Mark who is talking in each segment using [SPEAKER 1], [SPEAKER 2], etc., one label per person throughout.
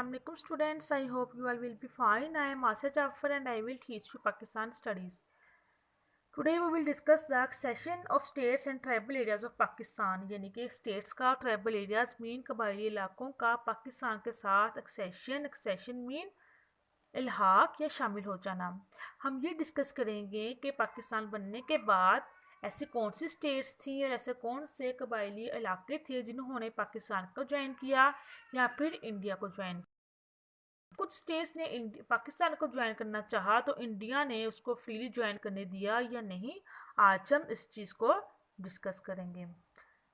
[SPEAKER 1] Assalamualaikum students. I hope you all will be fine. I am Asya Jafar and I will teach you Pakistan studies. Today we will discuss the accession of states and tribal areas of Pakistan. यानी कि states का tribal areas mean कबायली इलाकों का पाकिस्तान के साथ accession mean इल्हाक या शामिल हो जाना। हम ये डिस्कस करेंगे कि पाकिस्तान बनने के बाद ऐसी कौन सी स्टेट्स थी और ऐसे कौन से कबायली इलाके थे जिन्होंने पाकिस्तान को ज्वाइन किया या फिर इंडिया को ज्वाइन। कुछ स्टेट्स ने पाकिस्तान को ज्वाइन करना चाहा तो इंडिया ने उसको फ्रीली ज्वाइन करने दिया या नहीं, आज हम इस चीज़ को डिस्कस करेंगे।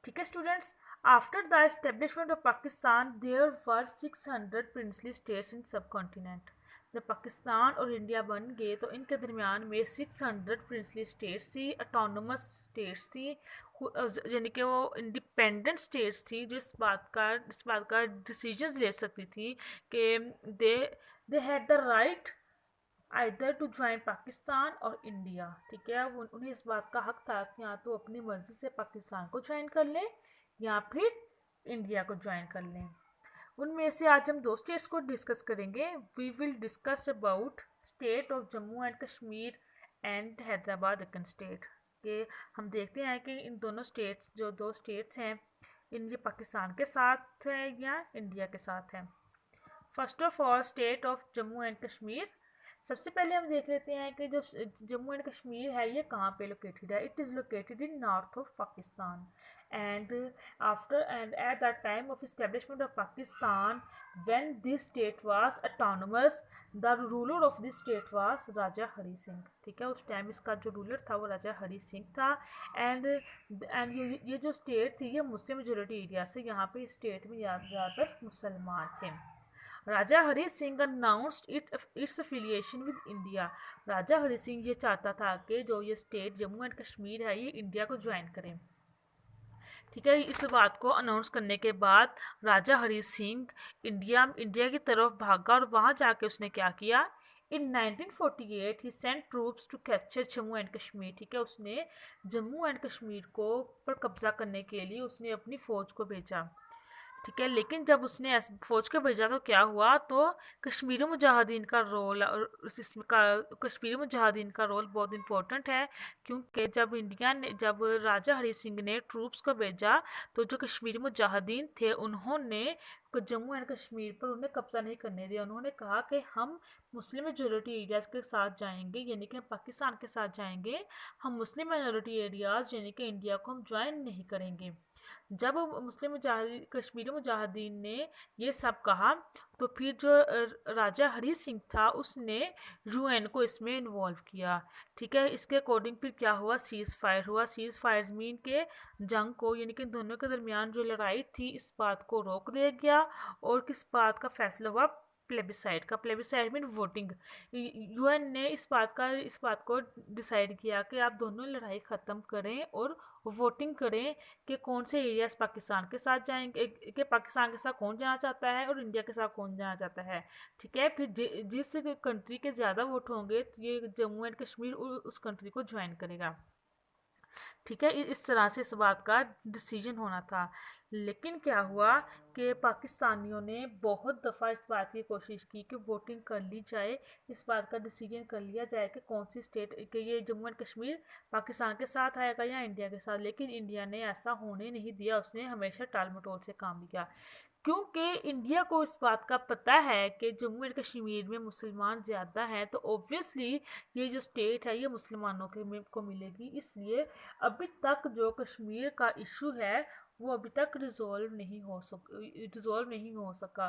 [SPEAKER 1] ठीक है students, after the establishment of Pakistan there were 600 princely states in subcontinent. जब पाकिस्तान और इंडिया बन गए तो इनके दरमियान में 600 प्रिंसली स्टेट्स थी, ऑटोनमस स्टेट्स थी, यानी कि वो इंडिपेंडेंट स्टेट्स थी जो इस बात का डिसीजंस ले सकती थी कि they they had the right either to join Pakistan और इंडिया। ठीक है, उन्हें इस बात का हक था कि या तो अपनी मर्जी से पाकिस्तान को ज्वाइन कर लें या फिर इंडिया को ज्वाइन कर लें। उनमें से आज हम दो स्टेट्स को डिस्कस करेंगे। We will discuss about state of Jammu and Kashmir and Hyderabad Deccan state. के हम देखते हैं कि इन दोनों स्टेट्स जो दो स्टेट्स हैं इन ये पाकिस्तान के साथ है या इंडिया के साथ है। First of all state of Jammu and Kashmir. सबसे पहले हम देख लेते हैं कि जो जम्मू एंड कश्मीर है ये कहाँ पे लोकेटेड है। It is located in north of Pakistan and at the time of establishment of Pakistan when this state was autonomous the ruler of this state was Raja Hari Singh. ठीक है, उस टाइम इसका जो रूलर था वो राजा हरी सिंह था। एंड ये जो स्टेट थी ये मुस्लिम मेजोरिटी एरिया से, यहाँ पे स्टेट में ज़्यादातर मुसलमान थे। Raja Hari Singh announced its affiliation with India. Raja Hari Singh ये चाहता था कि जो ये स्टेट जम्मू एंड कश्मीर है ये इंडिया को ज्वाइन करें। ठीक है, इस बात को अनाउंस करने के बाद राजा हरी सिंह इंडिया की तरफ भागा और वहाँ जाके उसने क्या किया। इन 1948 ही sent troops to capture Jammu and Kashmir. ठीक है, उसने जम्मू एंड कश्मीर को पर कब्जा करने के लिए उसने अपनी फ़ौज को भेजा। ठीक है, लेकिन जब उसने फौज को भेजा तो क्या हुआ, तो कश्मीरी मुजाहिदीन का रोल और इसमें का कश्मीरी मुजाहिदीन का रोल बहुत इंपॉर्टेंट है, क्योंकि जब राजा हरी सिंह ने ट्रूप्स को भेजा तो जो कश्मीरी मुजाहिदीन थे उन्होंने जम्मू एंड कश्मीर पर उन्हें कब्जा नहीं करने दिया। उन्होंने कहा कि हम मुस्लिम मेजोरिटी एरियाज़ के साथ जाएंगे, यानी कि हम पाकिस्तान के साथ जाएंगे, हम मुस्लिम माइनॉरिटी एरियाज़ यानी कि इंडिया को हम ज्वाइन नहीं करेंगे। जब कश्मीरी मुजाहिदीन ने ये सब कहा तो फिर जो राजा हरी सिंह था उसने यूएन को इसमें इन्वॉल्व किया। ठीक है, इसके अकॉर्डिंग फिर क्या हुआ, सीज़ फायर हुआ। सीज़ फायर मीन के जंग को यानी कि दोनों के दरमियान जो लड़ाई थी इस बात को रोक दिया गया और किस बात का फैसला हुआ, प्लेबिसाइड का। Plebiscite mean voting. यूएन ने इस बात को डिसाइड किया कि आप दोनों लड़ाई ख़त्म करें और वोटिंग करें कि कौन से एरियाज पाकिस्तान के साथ जाएंगे, कि पाकिस्तान के साथ कौन जाना चाहता है और इंडिया के साथ कौन जाना चाहता है। ठीक है, फिर जिस कंट्री के ज़्यादा वोट होंगे तो ये जम्मू एंड कश्मीर उस कंट्री को ज्वाइन करेगा। ठीक है, इस तरह से इस बात का डिसीजन होना था। लेकिन क्या हुआ कि पाकिस्तानियों ने बहुत दफ़ा इस बात की कोशिश की कि वोटिंग कर ली जाए, इस बात का डिसीजन कर लिया जाए कि कौन सी स्टेट कि ये जम्मू एंड कश्मीर पाकिस्तान के साथ आएगा या इंडिया के साथ। लेकिन इंडिया ने ऐसा होने नहीं दिया, उसने हमेशा टाल मटोल से काम लिया, क्योंकि इंडिया को इस बात का पता है कि जम्मू एंड कश्मीर में मुसलमान ज़्यादा हैं, तो ऑब्वियसली ये जो स्टेट है ये मुसलमानों को मिलेगी। इसलिए अभी तक जो कश्मीर का इशू है वो अभी तक रिजॉल्व नहीं हो सका।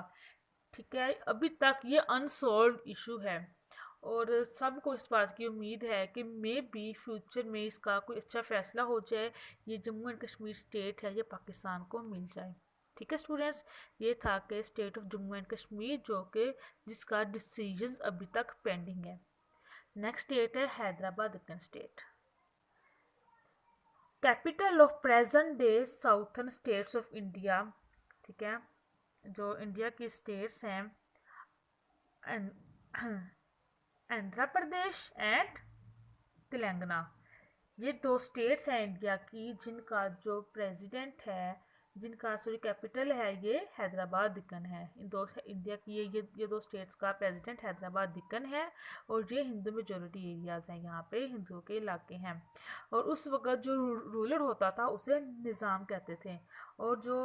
[SPEAKER 1] ठीक है, अभी तक ये अनसॉल्व इशू है और सबको इस बात की उम्मीद है कि मे बी फ्यूचर में इसका कोई अच्छा फ़ैसला हो जाए, ये जम्मू एंड कश्मीर स्टेट है ये पाकिस्तान को मिल जाए। ठीक है स्टूडेंट्स, ये था कि state of Jammu and Kashmir जो कि जिसका डिसीजन अभी तक पेंडिंग है। नेक्स्ट स्टेट है Hyderabad Deccan state. Capital of present day southern states of India. ठीक है, जो इंडिया की स्टेट्स हैं आंध्र प्रदेश एंड तेलंगाना, ये दो स्टेट्स हैं इंडिया की जिनका जो प्रेसिडेंट है जिनका कैपिटल है ये हैदराबाद दिक्कन है। इन दो इंडिया की ये दो स्टेट्स का प्रेसिडेंट हैदराबाद दिक्कन है और ये हिंदू मेजोरिटी एरियाज़ हैं, यहाँ पे हिंदुओं के इलाके हैं। और उस वक़्त जो रूलर होता था उसे निज़ाम कहते थे। और जो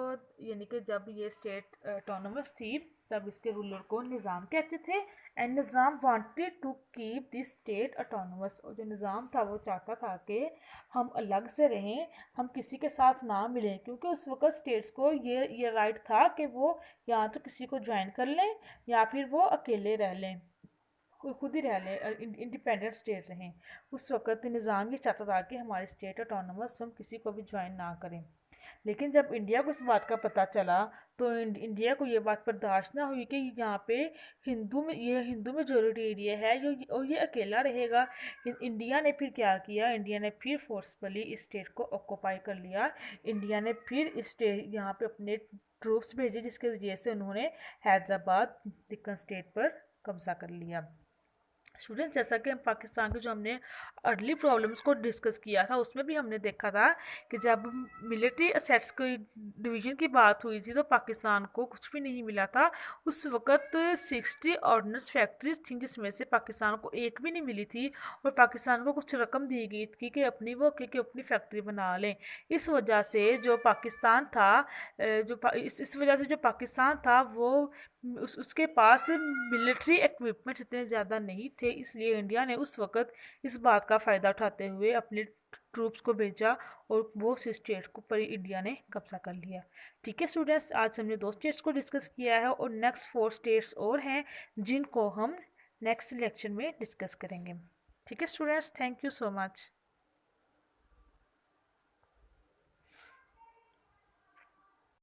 [SPEAKER 1] यानी कि जब ये स्टेट ऑटोनोमस थी तब इसके रूलर को निज़ाम कहते थे। And Nizam wanted to keep this state autonomous, और जो निज़ाम था वो चाहता था कि हम अलग से रहें, हम किसी के साथ ना मिलें, क्योंकि उस वक़्त स्टेट्स को ये राइट था कि वो या तो किसी को ज्वाइन कर लें या फिर वो अकेले रह लें, खुद ही रह लें, इंडिपेंडेंट स्टेट रहें। उस वक़्त निज़ाम ये चाहता था कि हमारी स्टेट ऑटोनोमस, हम किसी को भी ज्वाइन ना करें। लेकिन जब इंडिया को इस बात का पता चला तो इंडिया को ये बात बर्दाश्त ना हुई कि यहाँ पे हिंदू मेजोरिटी एरिया है जो, और ये अकेला रहेगा। इंडिया ने फिर क्या किया, इंडिया ने फिर फोर्सफुली इस स्टेट को ऑक्यूपाई कर लिया। इंडिया ने फिर इस स्टेट यहाँ पे अपने ट्रूप्स भेजे, जिसके ज़रिए से उन्होंने हैदराबाद दिक्कन स्टेट पर कब्जा कर लिया। स्टूडेंट्स, जैसा कि हम पाकिस्तान के जो हमने अर्ली प्रॉब्लम्स को डिस्कस किया था उसमें भी हमने देखा था कि जब मिलिट्री असेट्स की डिवीज़न की बात हुई थी तो पाकिस्तान को कुछ भी नहीं मिला था। उस वक़्त 60 ऑर्डिनेंस फैक्ट्रीज थी जिसमें से पाकिस्तान को एक भी नहीं मिली थी, और पाकिस्तान को कुछ रकम दी गई थी कि अपनी फैक्ट्री बना लें। इस वजह से जो पाकिस्तान था इस वजह से जो पाकिस्तान था वो उसके पास मिलिट्री इक्विपमेंट्स इतने ज़्यादा नहीं थे, इसलिए इंडिया ने उस वक़्त इस बात का फ़ायदा उठाते हुए अपने ट्रूप्स को भेजा और बहुत सी स्टेट को पर इंडिया ने कब्जा कर लिया। ठीक है स्टूडेंट्स, आज हमने 2 स्टेट्स को डिस्कस किया है और नेक्स्ट 4 स्टेट्स और हैं जिनको हम नेक्स्ट लेक्चर में डिस्कस करेंगे। ठीक है students, thank you so much.